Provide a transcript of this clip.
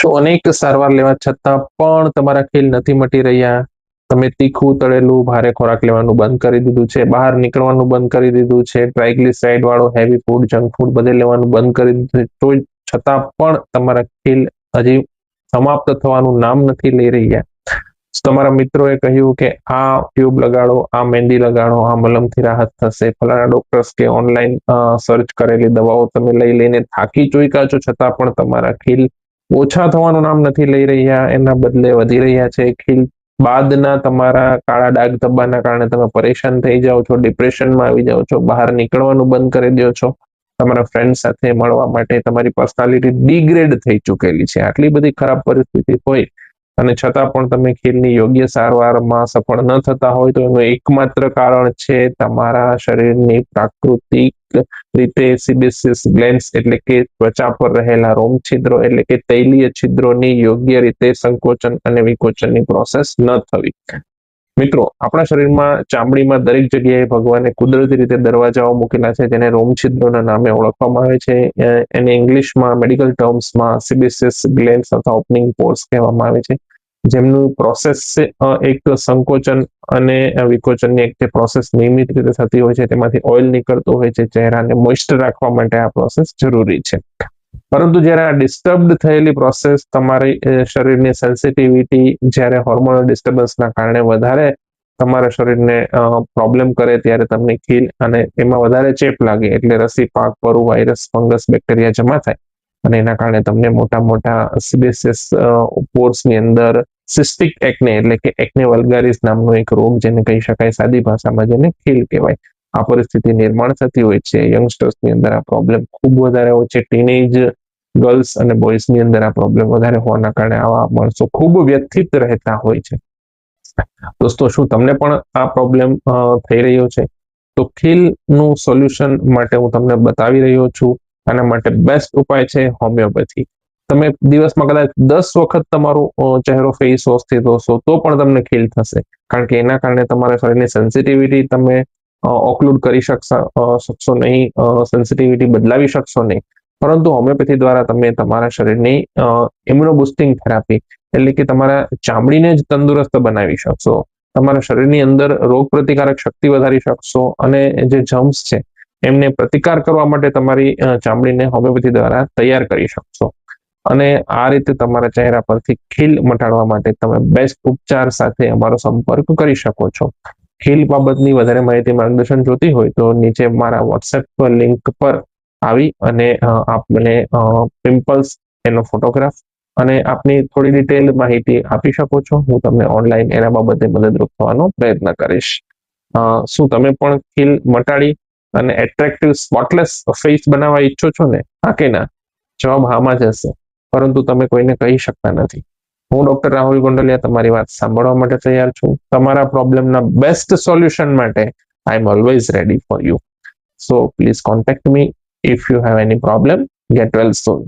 જો અનેક સારવાર લેવા છતાં પણ તમારા ખીલ નથી મટી રહ્યા, તમે તીખું તળેલું ભારે ખોરાક લેવાનું બંધ કરી દીધું છે, બહાર નીકળવાનું બંધ કરી દીધું છે, ટ્રાઇગ્લિસરાઇડ વાળો હેવી ફૂડ, જંક ફૂડ બધે લેવાનું બંધ કરી દીધું છે, તો છતાં પણ તમારા ખીલ હજી સમાપ્ત થવાનું નામ નથી લઈ રહ્યા. તમારા મિત્રોએ કહ્યું કે આ ટ્યુબ લગાડો, આ મહેંદી લગાડો, આ મલમથી રાહત થશે, ફલાણા ડોક્ટર્સ કે ઓનલાઈન સર્ચ કરેલી દવાઓ તમે લઈ લઈને થાકી ચૂક્યા છો, છતાં પણ તમારા ખીલ ઓછા થવાનું નામ નથી લઈ રહ્યા, એના બદલે વધી રહ્યા છે. ખીલ બાદના તમારા કાળા ડાઘ ધબ્બાના કારણે તમે પરેશાન થઈ જાઓ છો, ડિપ્રેશનમાં આવી જાઓ છો, બહાર નીકળવાનું બંધ કરી દો છો, તમારા ફ્રેન્ડ સાથે મળવા માટે તમારી પર્સનાલિટી ડિગ્રેડ થઈ ચૂકેલી છે. આટલી બધી ખરાબ પરિસ્થિતિ હોય અને છતાં પણ તમે ખીલની યોગ્ય સારવારમાં સફળ ન થતા હોય તો એનું એકમાત્ર કારણ છે તમારા શરીરની પ્રાકૃતિક રીતે સિબેસિયસ ગ્લેન્ડ્સ એટલે કે ત્વચા પર રહેલા રોમ છિદ્રો એટલે કે તૈલીય છિદ્રોની યોગ્ય રીતે સંકોચન અને વિકોચનની પ્રોસેસ ન થવી. મિત્રો, આપણા શરીરમાં ચામડીમાં દરેક જગ્યાએ ભગવાને કુદરતી રીતે દરવાજાઓ મૂકેલા છે જેને રોમ છિદ્રોના નામે ઓળખવામાં આવે છે. એને ઇંગ્લિશમાં મેડિકલ ટર્મ્સમાં સિબેસિયસ ગ્લેન્ડ્સ અથવા ઓપનિંગ પોર્સ કહેવામાં આવે છે, જેમનું પ્રોસેસ એક સંકોચન અને વિકોચનની એક જે પ્રોસેસ નિયમિત રીતે થતી હોય છે તેમાંથી ઓઇલ નીકળતું હોય છે. ચહેરાને મોઇસ્ટ રાખવા માટે આ પ્રોસેસ જરૂરી છે. પરંતુ જ્યારે આ ડિસ્ટર્બડ થયેલી પ્રોસેસ તમારી શરીરની સેન્સિટિવિટી જ્યારે હોર્મોનલ ડિસ્ટર્બન્સના કારણે વધારે તમારા શરીરને પ્રોબ્લેમ કરે ત્યારે તમને ખીલ અને એમાં વધારે ચેપ લાગે એટલે રસી, પાક, પરુ, વાયરસ, ફંગસ, બેક્ટેરિયા જમા થાય અને એના કારણે તમને મોટા મોટા સિબેસિયસ પોર્સની અંદર સિસ્ટિક એકને એટલે કે એકને વલ્ગારિસ નામનો એક રોગ જેને કહી શકાય સાદી ભાષામાં જેને ખીલ કહેવાય, આ પરિસ્થિતિ નિર્માણ થતી હોય છે. યંગસ્ટર્સની અંદર આ પ્રોબ્લેમ ખૂબ વધારે હોય છે. ટીનેજ ગર્લ્સ અને બોયઝની અંદર આ પ્રોબ્લેમ વધારે હોવાના કારણે આવા માણસો ખૂબ વ્યથિત રહેતા હોય છે. દોસ્તો, શું તમને પણ આ પ્રોબ્લેમ થઈ રહ્યો છે? તો ખીલનું સોલ્યુશન માટે હું તમને બતાવી રહ્યો છું. આના માટે બેસ્ટ ઉપાય છે હોમિયોપેથી. તમે દિવસમાં કદાચ 10 વખત તમારો ચહેરો ફેસ વોશથી ધોશો તો પણ તમને ખીલ થશે, કારણ કે એના કારણે તમારા શરીરની સેન્સિટિવિટી તમે ઓકલુડ કરી શકશો નહીં, સેન્સિટિવિટી બદલાવી શકશો નહીં. પરંતુ હોમિયોપેથી દ્વારા તમે તમારા શરીરની ઇમ્યુનો બુસ્ટિંગ થેરાપી એટલે કે તમારા ચામડીને જ તંદુરસ્ત બનાવી શકશો, તમારા શરીરની અંદર રોગ પ્રતિકારક શક્તિ વધારી શકશો અને જે જમ્સ છે એમને પ્રતિકાર કરવા માટે તમારી ચામડીને હોમિયોપેથી દ્વારા તૈયાર કરી શકશો. અને આ રીતે તમારા ચહેરા પરથી ખીલ મટાડવા માટે તમે બેસ્ટ ઉપચાર સાથે અમારો સંપર્ક કરી શકો છો. ખીલ બાબતની વધારે માહિતી, માર્ગદર્શન જોતી હોય તો નીચે મારા વોટ્સએપ લિંક પર આવી અને આપ મને પિમ્પલ્સ એનો ફોટોગ્રાફ અને આપની થોડી ડિટેલ માહિતી આપી શકો છો. હું તમને ઓનલાઈન એના બાબતે મદદરૂપ થવાનો પ્રયત્ન કરીશ. શું તમે પણ ખીલ મટાડી અને એટ્રેક્ટિવ સ્પોટલેસ ફેસ બનાવવા ઈચ્છો છો ને? હા કે ના? જવાબ હામાં જ હશે, પરંતુ તમે કોઈને કહી શકતા નથી. હું ડોક્ટર રાહુલ ગોંડલિયા તમારી વાત સાંભળવા માટે તૈયાર છું. તમારા પ્રોબ્લેમના બેસ્ટ સોલ્યુશન માટે I am always ready for you. So please contact me if you have any problem. Get well soon.